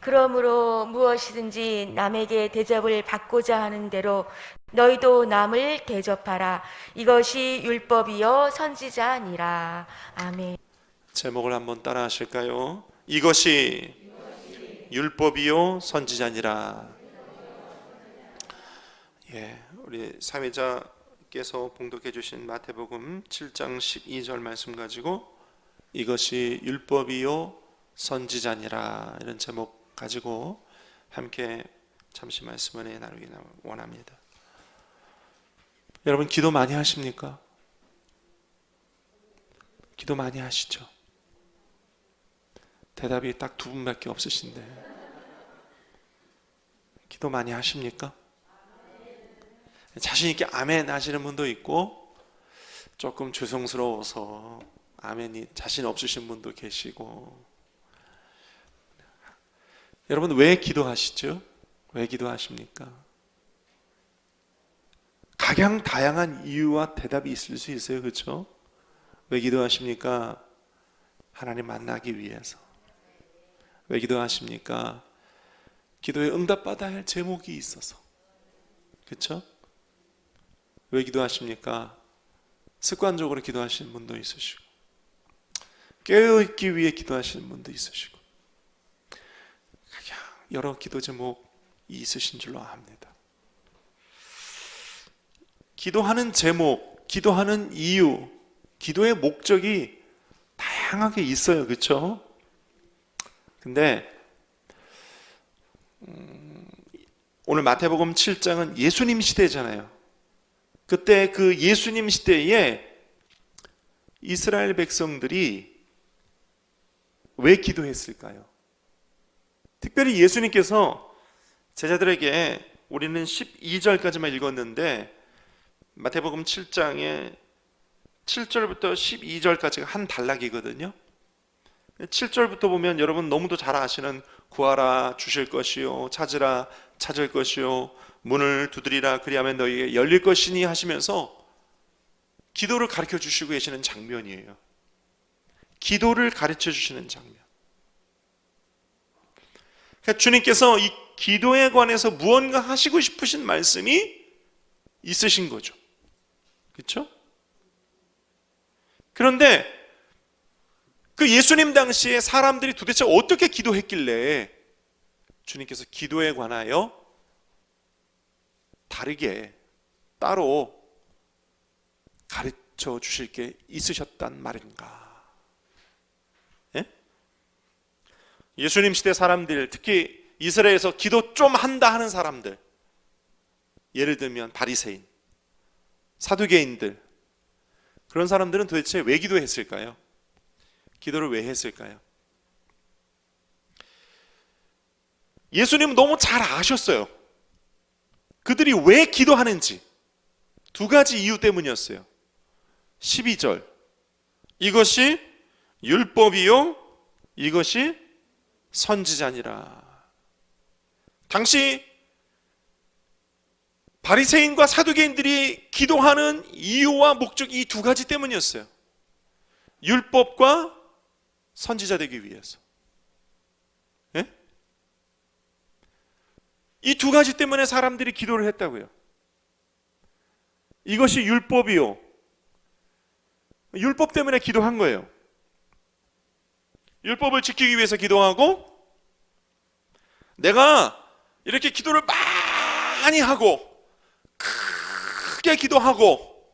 그러므로 무엇이든지 남에게 대접을 받고자 하는 대로 너희도 남을 대접하라. 이것이 율법이요 선지자니라. 아멘. 제목을 한번 따라 하실까요? 이것이 율법이요 선지자니라. 예, 우리 사회자께서 봉독해 주신 마태복음 7장 12절 말씀 가지고 이것이 율법이요 선지자니라, 이런 제목 가지고 함께 잠시 말씀을 나누기 원합니다. 여러분, 기도 많이 하십니까? 기도 많이 하시죠? 대답이 딱 두 분밖에 없으신데 기도 많이 하십니까? 자신 있게 아멘 하시는 분도 있고 조금 죄송스러워서 아멘이 자신 없으신 분도 계시고. 여러분, 왜 기도하시죠? 왜 기도하십니까? 각양다양한 이유와 대답이 있을 수 있어요. 그렇죠? 왜 기도하십니까? 하나님 만나기 위해서. 왜 기도하십니까? 기도에 응답받아야 할 제목이 있어서. 그렇죠? 왜 기도하십니까? 습관적으로 기도하시는 분도 있으시고, 깨어있기 위해 기도하시는 분도 있으시고, 여러 기도 제목이 있으신 줄로 압니다. 기도하는 제목, 기도하는 이유, 기도의 목적이 다양하게 있어요. 그렇죠? 근데 오늘 마태복음 7장은 예수님 시대잖아요. 그때 그 예수님 시대에 이스라엘 백성들이 왜 기도했을까요? 특별히 예수님께서 제자들에게, 우리는 12절까지만 읽었는데 마태복음 7장에 7절부터 12절까지가 한 단락이거든요. 7절부터 보면 여러분 너무도 잘 아시는 구하라 주실 것이요, 찾으라 찾을 것이요, 문을 두드리라 그리하면 너희에게 열릴 것이니 하시면서 기도를 가르쳐 주시고 계시는 장면이에요. 기도를 가르쳐 주시는 장면. 그러니까 주님께서 이 기도에 관해서 무언가 하시고 싶으신 말씀이 있으신 거죠. 그렇죠? 그런데 그 예수님 당시에 사람들이 도대체 어떻게 기도했길래 주님께서 기도에 관하여 다르게 따로 가르쳐 주실 게 있으셨단 말인가? 예? 예수님 시대 사람들, 특히 이스라엘에서 기도 좀 한다 하는 사람들, 예를 들면 바리새인, 사두개인들, 그런 사람들은 도대체 왜 기도했을까요? 기도를 왜 했을까요? 예수님은 너무 잘 아셨어요. 그들이 왜 기도하는지. 두 가지 이유 때문이었어요. 12절, 이것이 율법이요 이것이 선지자니라. 당시 바리새인과 사두개인들이 기도하는 이유와 목적이 이 두 가지 때문이었어요. 율법과 선지자 되기 위해서. 예? 이 두 가지 때문에 사람들이 기도를 했다고요. 이것이 율법이요, 율법 때문에 기도한 거예요. 율법을 지키기 위해서 기도하고, 내가 이렇게 기도를 많이 하고 크게 기도하고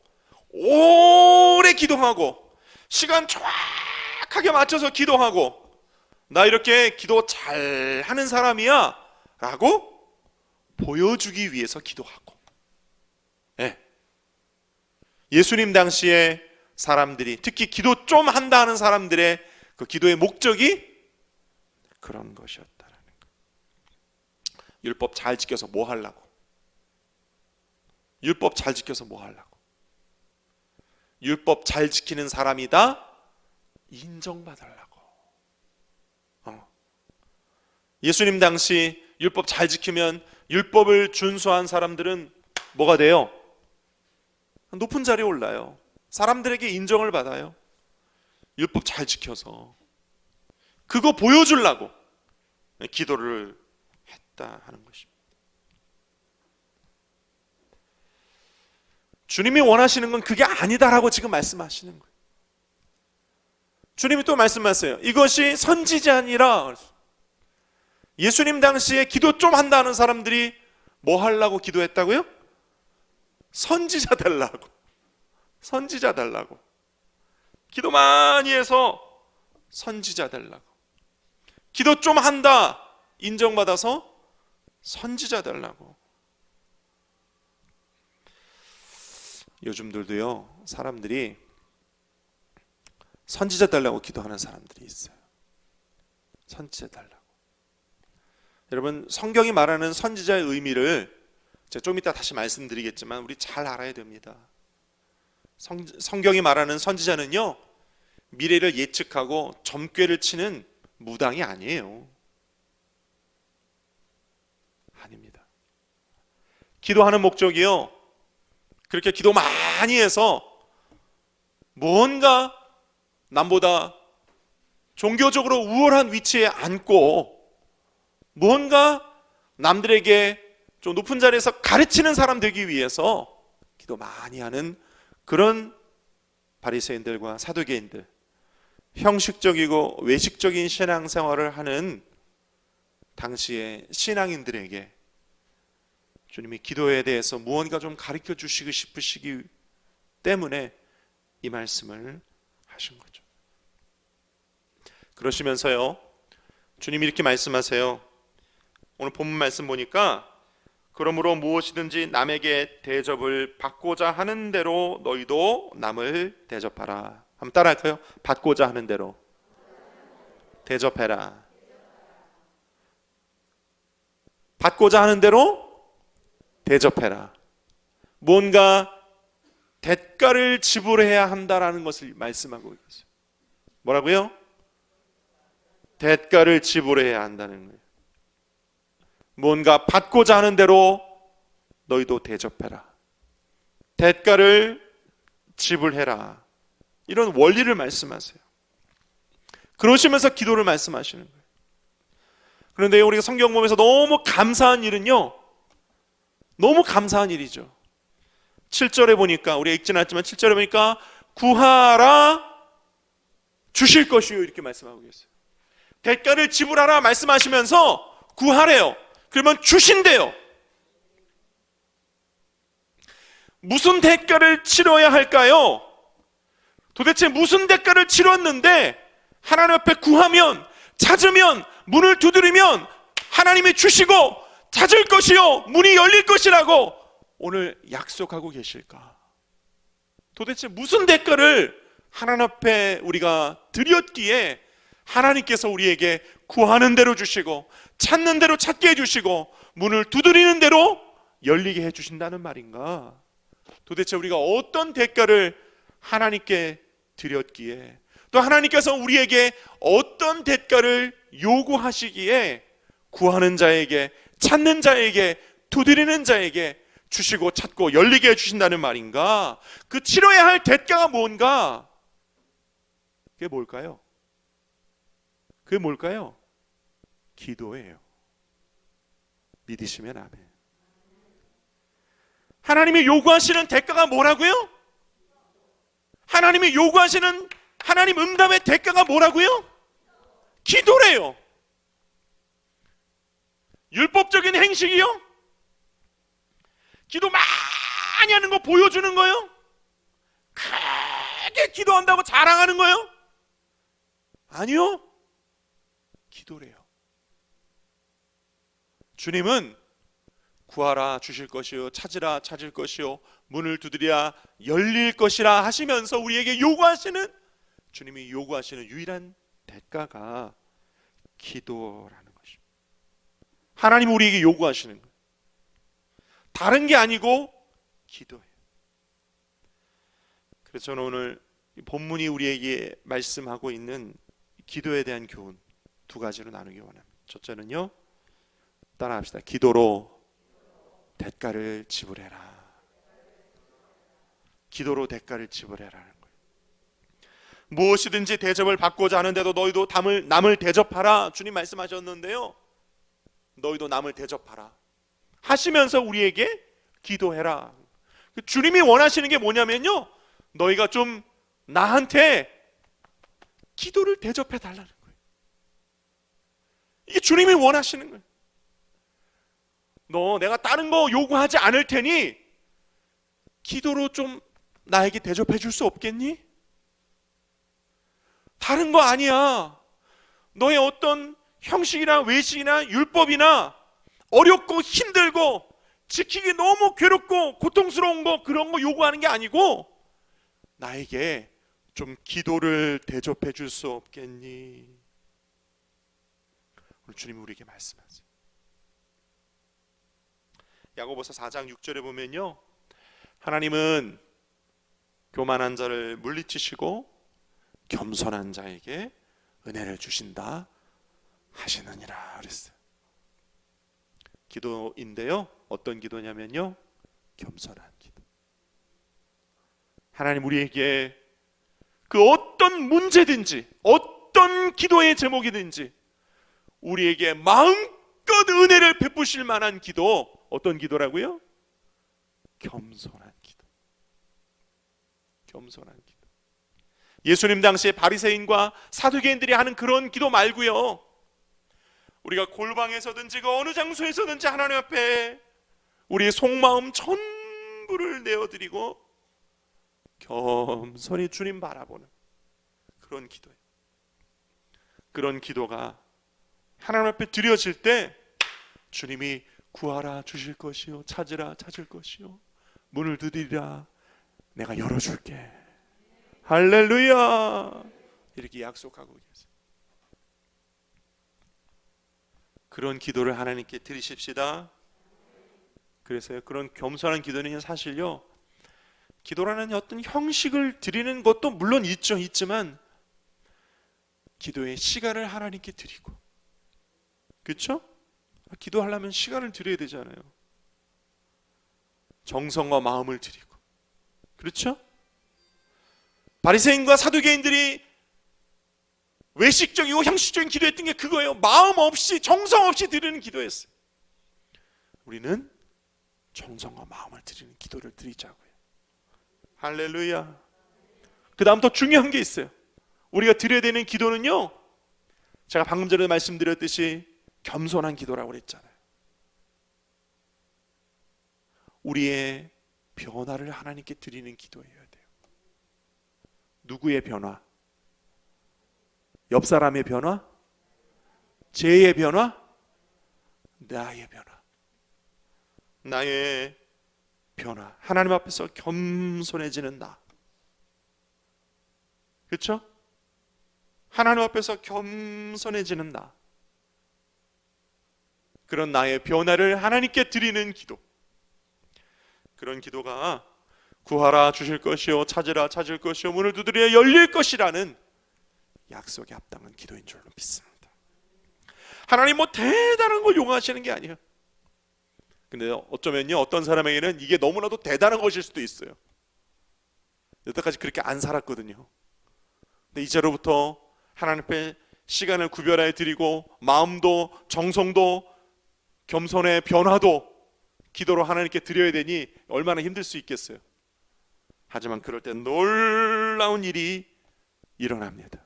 오래 기도하고 시간 정확하게 맞춰서 기도하고, 나 이렇게 기도 잘하는 사람이야 라고 보여주기 위해서 기도하고. 예. 예수님 당시에 사람들이, 특히 기도 좀 한다 하는 사람들의 그 기도의 목적이 그런 것이었다라는 거예요. 율법 잘 지켜서 뭐 하려고? 율법 잘 지켜서 뭐 하려고? 율법 잘 지키는 사람이다 인정받으려고. 예수님 당시 율법 잘 지키면 율법을 준수한 사람들은 뭐가 돼요? 높은 자리에 올라요. 사람들에게 인정을 받아요. 율법 잘 지켜서. 그거 보여주려고. 기도를 했다 하는 것입니다. 주님이 원하시는 건 그게 아니다라고 지금 말씀하시는 거예요. 주님이 또 말씀하세요. 이것이 선지자니라. 예수님 당시에 기도 좀 한다는 사람들이 뭐 하려고 기도했다고요? 선지자 달라고. 선지자 달라고. 기도 많이 해서 선지자 달라고. 기도 좀 한다 인정받아서 선지자 달라고. 요즘들도요, 사람들이 선지자 달라고 기도하는 사람들이 있어요. 선지자 달라고. 여러분, 성경이 말하는 선지자의 의미를 제가 좀 이따 다시 말씀드리겠지만 우리 잘 알아야 됩니다. 성경이 말하는 선지자는요, 미래를 예측하고 점괘를 치는 무당이 아니에요. 아닙니다. 기도하는 목적이요, 그렇게 기도 많이 해서 뭔가 남보다 종교적으로 우월한 위치에 앉고 뭔가 남들에게 좀 높은 자리에서 가르치는 사람 되기 위해서 기도 많이 하는 그런 바리새인들과 사두개인들, 형식적이고 외식적인 신앙생활을 하는 당시의 신앙인들에게 주님이 기도에 대해서 무언가 좀 가르쳐 주시고 싶으시기 때문에 이 말씀을 하신 거죠. 그러시면서요, 주님이 이렇게 말씀하세요. 오늘 본문 말씀 보니까 그러므로 무엇이든지 남에게 대접을 받고자 하는 대로 너희도 남을 대접하라. 한번 따라할까요? 받고자 하는 대로 대접해라. 받고자 하는 대로 대접해라. 뭔가 대가를 지불해야 한다라는 것을 말씀하고 계세요. 뭐라고요? 대가를 지불해야 한다는 거예요. 뭔가 받고자 하는 대로 너희도 대접해라. 대가를 지불해라. 이런 원리를 말씀하세요. 그러시면서 기도를 말씀하시는 거예요. 그런데 우리가 성경 보면서 너무 감사한 일은요, 너무 감사한 일이죠. 7절에 보니까, 우리가 읽지는 않지만 7절에 보니까 구하라 주실 것이요 이렇게 말씀하고 계세요. 대가를 지불하라 말씀하시면서 구하래요. 그러면 주신대요. 무슨 대가를 치러야 할까요? 도대체 무슨 대가를 치렀는데 하나님 앞에 구하면, 찾으면, 문을 두드리면 하나님이 주시고 찾을 것이요 문이 열릴 것이라고 오늘 약속하고 계실까? 도대체 무슨 대가를 하나님 앞에 우리가 드렸기에 하나님께서 우리에게 구하는 대로 주시고 찾는 대로 찾게 해주시고 문을 두드리는 대로 열리게 해주신다는 말인가? 도대체 우리가 어떤 대가를 하나님께 드렸기에, 또 하나님께서 우리에게 어떤 대가를 요구하시기에 구하는 자에게, 찾는 자에게, 두드리는 자에게 주시고 찾고 열리게 해주신다는 말인가? 그 치러야 할 대가가 뭔가? 그게 뭘까요? 그게 뭘까요? 기도예요. 믿으시면 아멘. 하나님이 요구하시는 대가가 뭐라고요? 하나님이 요구하시는 하나님 응답의 대가가 뭐라고요? 기도래요. 율법적인 행식이요? 기도 많이 하는 거 보여주는 거요? 크게 기도한다고 자랑하는 거요? 아니요. 기도래요. 주님은 구하라 주실 것이요, 찾으라 찾을 것이요, 문을 두드리라 열릴 것이라 하시면서 우리에게 요구하시는, 주님이 요구하시는 유일한 대가가 기도라는 것입니다. 하나님 우리에게 요구하시는 거예요. 다른 게 아니고 기도예요. 그래서 저는 오늘 본문이 우리에게 말씀하고 있는 기도에 대한 교훈 두 가지로 나누기 원합니다. 첫째는요, 따라합시다. 기도로 대가를 지불해라. 기도로 대가를 지불해라는 거예요. 무엇이든지 대접을 받고자 하는데도 너희도 남을 대접하라. 주님 말씀하셨는데요, 너희도 남을 대접하라 하시면서 우리에게 기도해라. 주님이 원하시는 게 뭐냐면요, 너희가 좀 나한테 기도를 대접해 달라는 거예요. 이게 주님이 원하시는 거예요. 너 내가 다른 거 요구하지 않을 테니 기도로 좀 나에게 대접해 줄 수 없겠니? 다른 거 아니야. 너의 어떤 형식이나 외식이나 율법이나 어렵고 힘들고 지키기 너무 괴롭고 고통스러운 거, 그런 거 요구하는 게 아니고 나에게 좀 기도를 대접해 줄 수 없겠니? 오늘 주님이 우리에게 말씀하세요. 야고보서 4장 6절에 보면요, 하나님은 교만한 자를 물리치시고 겸손한 자에게 은혜를 주신다 하시느니라 그랬어요. 기도인데요, 어떤 기도냐면요, 겸손한 기도. 하나님 우리에게 그 어떤 문제든지 어떤 기도의 제목이든지 우리에게 마음껏 은혜를 베푸실 만한 기도. 어떤 기도라고요? 겸손한 기도. 겸손한 기도. 예수님 당시에 바리새인과 사두개인들이 하는 그런 기도 말고요, 우리가 골방에서든지 그 어느 장소에서든지 하나님 앞에 우리의 속마음 전부를 내어드리고 겸손히 주님 바라보는 그런 기도예요. 그런 기도가 하나님 앞에 드려질 때 주님이 구하라 주실 것이요, 찾으라 찾을 것이요, 문을 두드리라 내가 열어줄게. 할렐루야. 이렇게 약속하고 계세요. 그런 기도를 하나님께 드리십시다. 그래서요, 그런 겸손한 기도는 사실요, 기도라는 어떤 형식을 드리는 것도 물론 있지만 기도의 시간을 하나님께 드리고, 그렇죠? 기도하려면 시간을 드려야 되잖아요. 정성과 마음을 드리고, 그렇죠? 바리새인과 사두개인들이 외식적이고 형식적인 기도했던 게 그거예요. 마음 없이 정성 없이 드리는 기도였어요. 우리는 정성과 마음을 드리는 기도를 드리자고요. 할렐루야. 그 다음 더 중요한 게 있어요. 우리가 드려야 되는 기도는요, 제가 방금 전에 말씀드렸듯이 겸손한 기도라고 그랬잖아요. 우리의 변화를 하나님께 드리는 기도여야 돼요. 누구의 변화? 옆 사람의 변화? 쟤의 변화? 나의 변화. 나의 변화. 하나님 앞에서 겸손해지는 나. 그렇죠? 하나님 앞에서 겸손해지는 나. 그런 나의 변화를 하나님께 드리는 기도. 그런 기도가 구하라 주실 것이요, 찾으라 찾을 것이요, 문을 두드려 열릴 것이라는 약속에 합당한 기도인 줄로 믿습니다. 하나님 뭐 대단한 걸 요구하시는 게 아니에요. 근데 어쩌면요, 어떤 사람에게는 이게 너무나도 대단한 것일 수도 있어요. 여태까지 그렇게 안 살았거든요. 근데 이제로부터 하나님 앞에 시간을 구별하여 드리고 마음도 정성도 겸손의 변화도 기도로 하나님께 드려야 되니 얼마나 힘들 수 있겠어요. 하지만 그럴 때 놀라운 일이 일어납니다.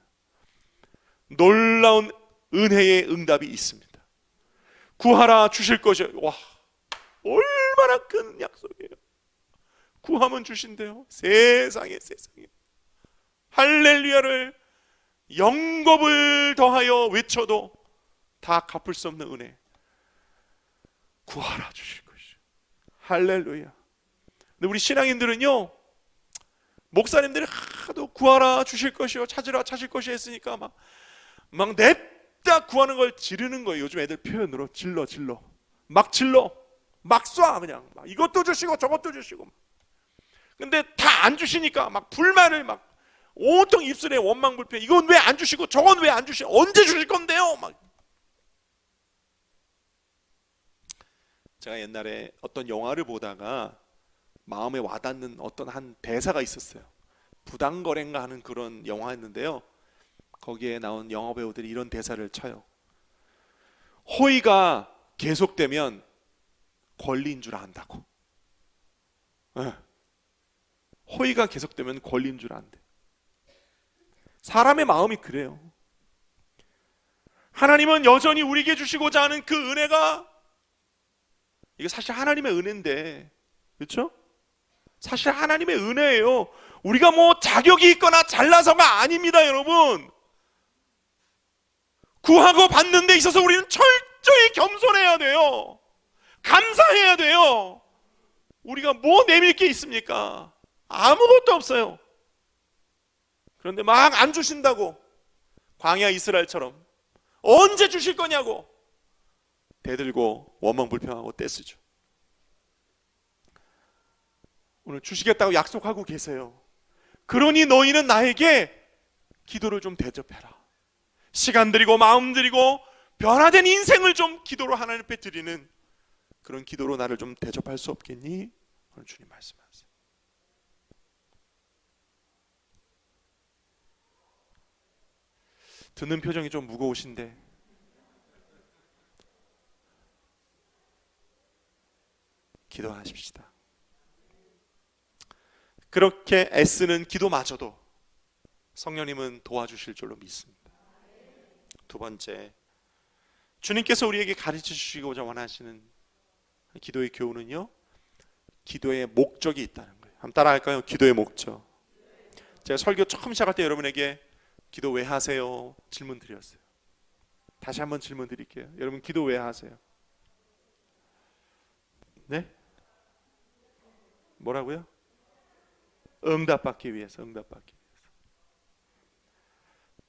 놀라운 은혜의 응답이 있습니다. 구하라 주실 것이요. 와, 얼마나 큰 약속이에요. 구하면 주신대요. 세상에. 할렐루야를 영겁을 더하여 외쳐도 다 갚을 수 없는 은혜. 구하라 주실 것이요. 할렐루야. 근데 우리 신앙인들은요, 목사님들이 하도 구하라 주실 것이요, 찾으라 찾을 것이 했으니까 막 냅다 구하는 걸 지르는 거예요. 요즘 애들 표현으로 질러 막 쏴. 그냥 막 이것도 주시고 저것도 주시고. 근데 다 안 주시니까 막 불만을 막 온통 입술에 원망불평. 이건 왜 안 주시고 저건 왜 안 주시고 언제 주실 건데요? 막. 제가 옛날에 어떤 영화를 보다가 마음에 와닿는 어떤 한 대사가 있었어요. 부당거래인가 하는 그런 영화였는데요, 거기에 나온 영화 배우들이 이런 대사를 쳐요. 호의가 계속되면 권리인 줄 안다고. 호의가 계속되면 권리인 줄 안대. 사람의 마음이 그래요. 하나님은 여전히 우리에게 주시고자 하는 그 은혜가, 이게 사실 하나님의 은혜인데, 그렇죠? 사실 하나님의 은혜예요. 우리가 뭐 자격이 있거나 잘나서가 아닙니다, 여러분. 구하고 받는 데 있어서 우리는 철저히 겸손해야 돼요. 감사해야 돼요. 우리가 뭐 내밀 게 있습니까? 아무것도 없어요. 그런데 막 안 주신다고, 광야 이스라엘처럼 언제 주실 거냐고 대들고 원망불평하고 떼쓰죠. 오늘 주시겠다고 약속하고 계세요. 그러니 너희는 나에게 기도를 좀 대접해라. 시간 들이고 마음 들이고 변화된 인생을 좀 기도로 하나님 앞에 드리는 그런 기도로 나를 좀 대접할 수 없겠니? 오늘 주님 말씀하세요. 듣는 표정이 좀 무거우신데, 기도하십시다. 그렇게 애쓰는 기도마저도 성령님은 도와주실 줄로 믿습니다. 두 번째, 주님께서 우리에게 가르쳐 주시고자 원하시는 기도의 교훈은요, 기도의 목적이 있다는 거예요. 한번 따라 할까요? 기도의 목적. 제가 설교 처음 시작할 때 여러분에게 기도 왜 하세요? 질문 드렸어요. 다시 한번 질문 드릴게요. 여러분 기도 왜 하세요? 네? 뭐라고요? 응답받기 위해서. 응답받기 위해서.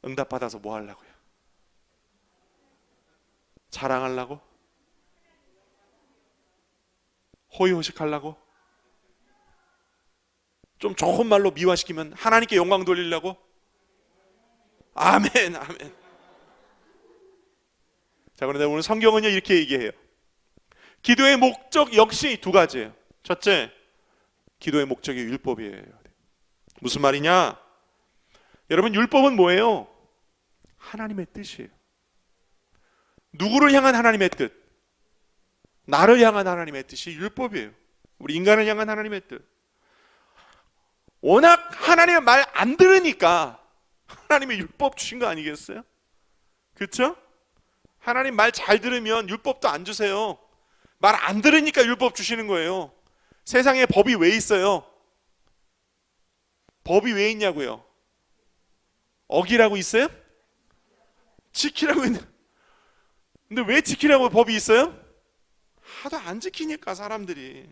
응답받아서 뭐 하려고요? 자랑하려고? 호의호식하려고? 좀 좋은 말로 미화시키면 하나님께 영광 돌리려고? 아멘, 아멘. 자, 그런데 오늘 성경은요 이렇게 얘기해요. 기도의 목적 역시 두 가지예요. 첫째, 기도의 목적이 율법이에요. 무슨 말이냐? 여러분, 율법은 뭐예요? 하나님의 뜻이에요. 누구를 향한 하나님의 뜻? 나를 향한 하나님의 뜻이 율법이에요. 우리 인간을 향한 하나님의 뜻. 워낙 하나님의 말 안 들으니까 하나님의 율법 주신 거 아니겠어요? 그렇죠? 하나님 말 잘 들으면 율법도 안 주세요. 말 안 들으니까 율법 주시는 거예요. 세상에 법이 왜 있어요? 법이 왜 있냐고요? 어기라고 있어요? 지키라고 있는. 근데 왜 지키라고 법이 있어요? 하도 안 지키니까 사람들이.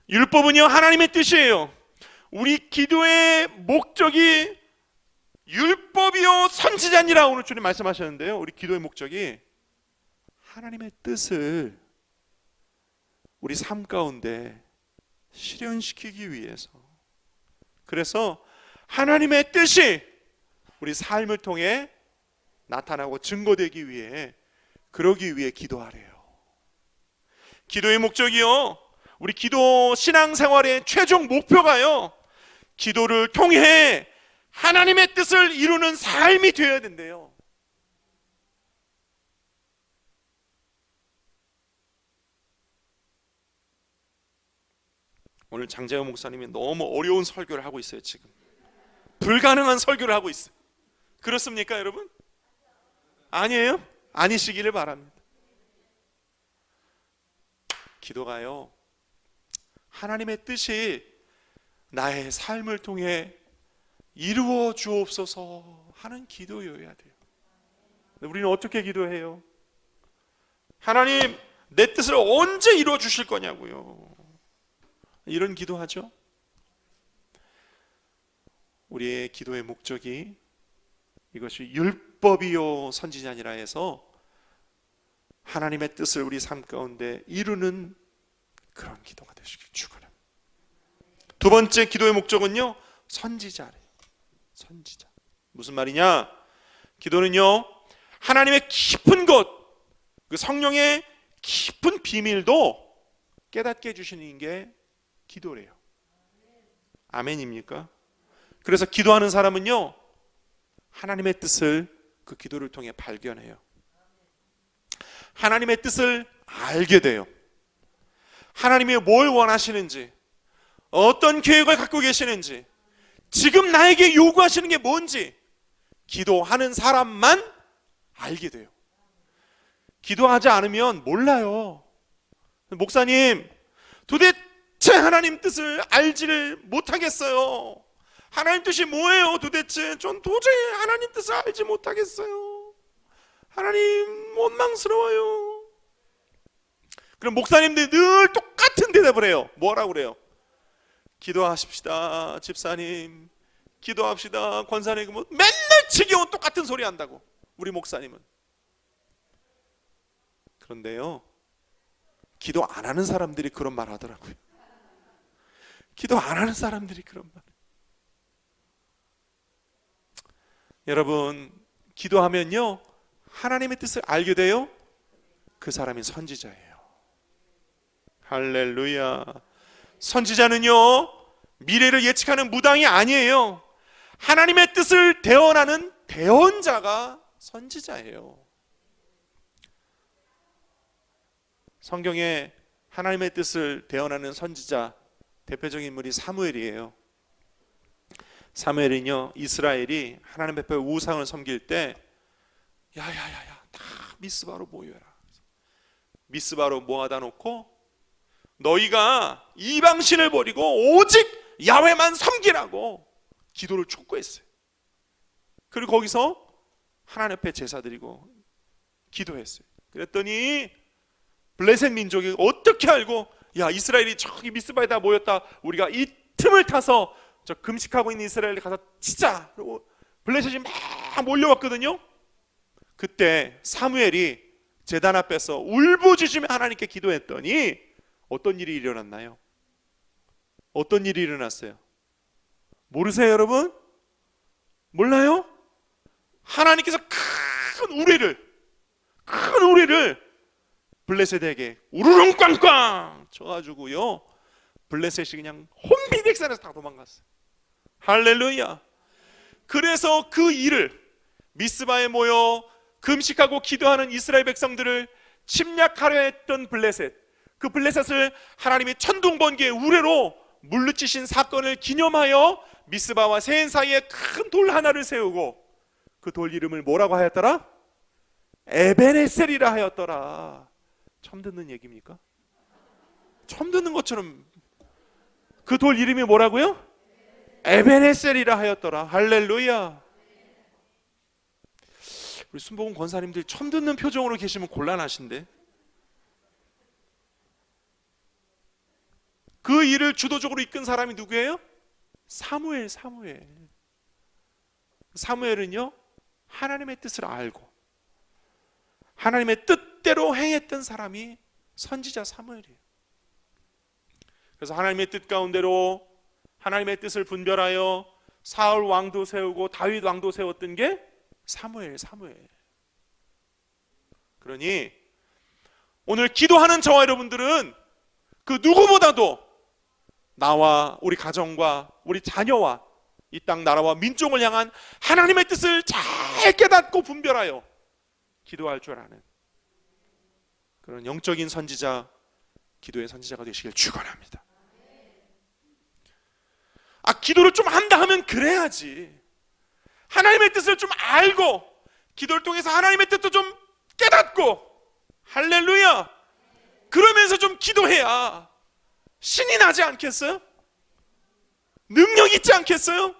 율법은요 하나님의 뜻이에요. 우리 기도의 목적이 율법이요 선지자니라 오늘 주님 말씀하셨는데요, 우리 기도의 목적이 하나님의 뜻을 우리 삶 가운데 실현시키기 위해서, 그래서 하나님의 뜻이 우리 삶을 통해 나타나고 증거되기 위해, 그러기 위해 기도하래요. 기도의 목적이요, 우리 기도 신앙생활의 최종 목표가요, 기도를 통해 하나님의 뜻을 이루는 삶이 되어야 된대요. 오늘 장재호 목사님이 너무 어려운 설교를 하고 있어요. 지금 불가능한 설교를 하고 있어요. 그렇습니까 여러분? 아니에요? 아니시기를 바랍니다. 기도가요, 하나님의 뜻이 나의 삶을 통해 이루어 주옵소서 하는 기도여야 돼요. 우리는 어떻게 기도해요? 하나님, 내 뜻을 언제 이루어 주실 거냐고요. 이런 기도하죠. 우리의 기도의 목적이 이것이 율법이요 선지자니라 해서 하나님의 뜻을 우리 삶 가운데 이루는 그런 기도가 되시길 축원합니다. 두 번째 기도의 목적은요, 선지자래요. 선지자. 무슨 말이냐? 기도는요, 하나님의 깊은 것, 그 성령의 깊은 비밀도 깨닫게 해주시는 게 기도래요. 아멘입니까? 그래서 기도하는 사람은요, 하나님의 뜻을 그 기도를 통해 발견해요. 하나님의 뜻을 알게 돼요. 하나님이 뭘 원하시는지, 어떤 계획을 갖고 계시는지, 지금 나에게 요구하시는 게 뭔지 기도하는 사람만 알게 돼요. 기도하지 않으면 몰라요. 목사님, 도대체 하나님 뜻을 알지를 못하겠어요. 하나님 뜻이 뭐예요 도대체? 전 도저히 하나님 뜻을 알지 못하겠어요. 하나님 원망스러워요. 그럼 목사님들이 늘 똑같은 대답을 해요. 뭐라고 그래요? 기도하십시다 집사님, 기도합시다 권사님. 뭐 맨날 지겨운 똑같은 소리 한다고 우리 목사님은. 그런데요, 기도 안 하는 사람들이 그런 말 하더라고요. 기도 안 하는 사람들이 그런 말. 여러분, 기도하면요 하나님의 뜻을 알게 돼요. 그 사람이 선지자예요. 할렐루야. 선지자는요 미래를 예측하는 무당이 아니에요. 하나님의 뜻을 대언하는 대언자가 선지자예요. 성경에 하나님의 뜻을 대언하는 선지자 대표적인 인물이 사무엘이에요. 사무엘은요 이스라엘이 하나님 앞에 우상을 섬길 때 야야야야 다 미스바로 모여라. 미스바로 모아다 놓고 너희가 이방신을 버리고 오직 야훼만 섬기라고 기도를 촉구했어요. 그리고 거기서 하나님 앞에 제사 드리고 기도했어요. 그랬더니 블레셋 민족이 어떻게 알고 야 이스라엘이 저기 미스바에다 모였다, 우리가 이 틈을 타서 저 금식하고 있는 이스라엘에 가서 치자. 그리고 블레셋이 막 몰려왔거든요. 그때 사무엘이 제단 앞에서 울부짖으며 하나님께 기도했더니 어떤 일이 일어났나요? 어떤 일이 일어났어요? 모르세요 여러분? 몰라요? 하나님께서 큰 우리를 블레셋에게 우르릉 꽝꽝 쳐가지고요 블레셋이 그냥 혼비백산해서 다 도망갔어요. 할렐루야. 그래서 그 일을 미스바에 모여 금식하고 기도하는 이스라엘 백성들을 침략하려 했던 블레셋, 그 블레셋을 하나님이 천둥번개의 우레로 물리치신 사건을 기념하여 미스바와 세엔 사이에 큰 돌 하나를 세우고 그 돌 이름을 뭐라고 하였더라? 에베네셀이라 하였더라. 처음 듣는 얘기입니까? 처음 듣는 것처럼. 그 돌 이름이 뭐라고요? 에베네셀이라 하였더라. 할렐루야. 우리 순복음 권사님들 처음 듣는 표정으로 계시면 곤란하신데, 그 일을 주도적으로 이끈 사람이 누구예요? 사무엘은요 하나님의 뜻을 알고 하나님의 뜻대로 행했던 사람이 선지자 사무엘이에요. 그래서 하나님의 뜻 가운데로 하나님의 뜻을 분별하여 사울 왕도 세우고 다윗 왕도 세웠던 게 사무엘. 그러니 오늘 기도하는 저와 여러분들은 그 누구보다도 나와 우리 가정과 우리 자녀와 이 땅 나라와 민족을 향한 하나님의 뜻을 잘 깨닫고 분별하여 기도할 줄 아는 그런 영적인 선지자, 기도의 선지자가 되시길 축원합니다. 기도를 좀 한다 하면 그래야지. 하나님의 뜻을 좀 알고 기도를 통해서 하나님의 뜻도 좀 깨닫고, 할렐루야, 그러면서 좀 기도해야 신이 나지 않겠어요? 능력 있지 않겠어요?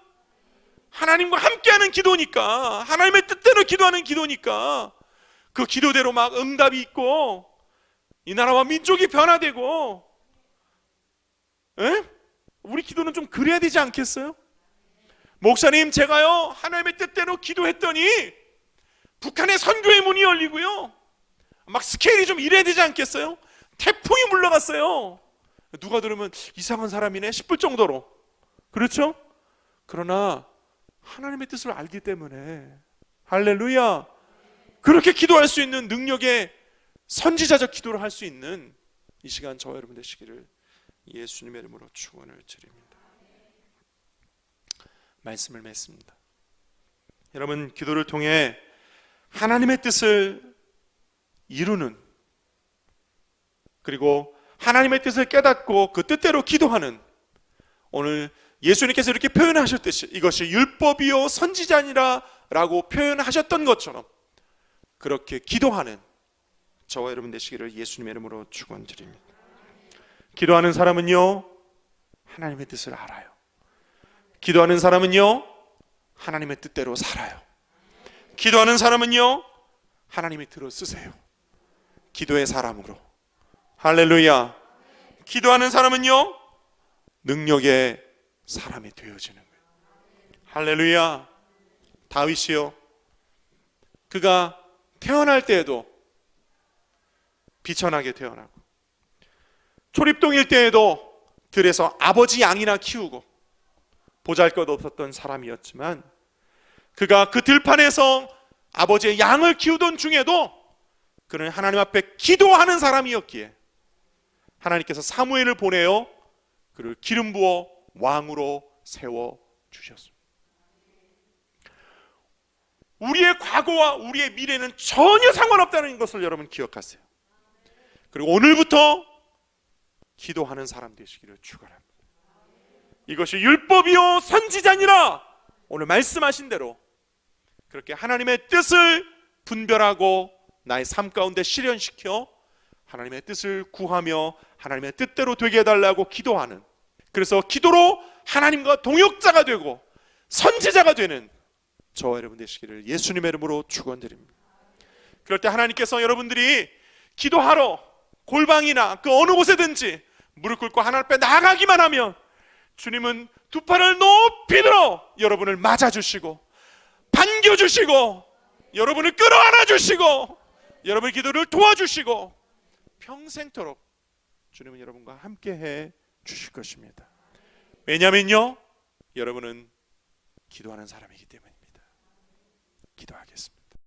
하나님과 함께하는 기도니까, 하나님의 뜻대로 기도하는 기도니까 그 기도대로 막 응답이 있고 이 나라와 민족이 변화되고, 우리 기도는 좀 그래야 되지 않겠어요? 목사님, 제가요 하나님의 뜻대로 기도했더니 북한의 선교의 문이 열리고요 막 스케일이 좀 이래야 되지 않겠어요? 태풍이 물러갔어요. 누가 들으면 이상한 사람이네 싶을 정도로. 그렇죠? 그러나 하나님의 뜻을 알기 때문에, 할렐루야, 그렇게 기도할 수 있는 능력의 선지자적 기도를 할 수 있는 이 시간 저와 여러분 되시기를 예수님의 이름으로 축원을 드립니다. 말씀을 맺습니다. 여러분, 기도를 통해 하나님의 뜻을 이루는 그리고 하나님의 뜻을 깨닫고 그 뜻대로 기도하는, 오늘 예수님께서 이렇게 표현하셨듯이 이것이 율법이요 선지자니라 라고 표현하셨던 것처럼 그렇게 기도하는 저와 여러분 되시기를 예수님의 이름으로 축원드립니다. 기도하는 사람은요 하나님의 뜻을 알아요. 기도하는 사람은요 하나님의 뜻대로 살아요. 기도하는 사람은요 하나님이 들어 쓰세요. 기도의 사람으로. 할렐루야. 기도하는 사람은요 능력의 사람이 되어지는 거예요. 할렐루야. 다윗이요, 그가 태어날 때에도 비천하게 태어나고 초립동일 때에도 들에서 아버지 양이나 키우고 보잘것없었던 사람이었지만, 그가 그 들판에서 아버지의 양을 키우던 중에도 그는 하나님 앞에 기도하는 사람이었기에 하나님께서 사무엘을 보내어 그를 기름 부어 왕으로 세워 주셨습니다. 우리의 과거와 우리의 미래는 전혀 상관없다는 것을 여러분 기억하세요. 그리고 오늘부터 기도하는 사람 되시기를 축원합니다. 이것이 율법이요 선지자니라 오늘 말씀하신 대로 그렇게 하나님의 뜻을 분별하고 나의 삶 가운데 실현시켜 하나님의 뜻을 구하며 하나님의 뜻대로 되게 해달라고 기도하는, 그래서 기도로 하나님과 동역자가 되고 선지자가 되는 저와 여러분 되시기를 예수님의 이름으로 축원드립니다. 그럴 때 하나님께서 여러분들이 기도하러 골방이나 그 어느 곳에든지 무릎 꿇고 하나님 앞에 나가기만 하면 주님은 두 팔을 높이 들어 여러분을 맞아주시고 반겨주시고 여러분을 끌어안아 주시고 여러분의 기도를 도와주시고 평생토록 주님은 여러분과 함께해 주실 것입니다. 왜냐면요 여러분은 기도하는 사람이기 때문입니다. 기도하겠습니다.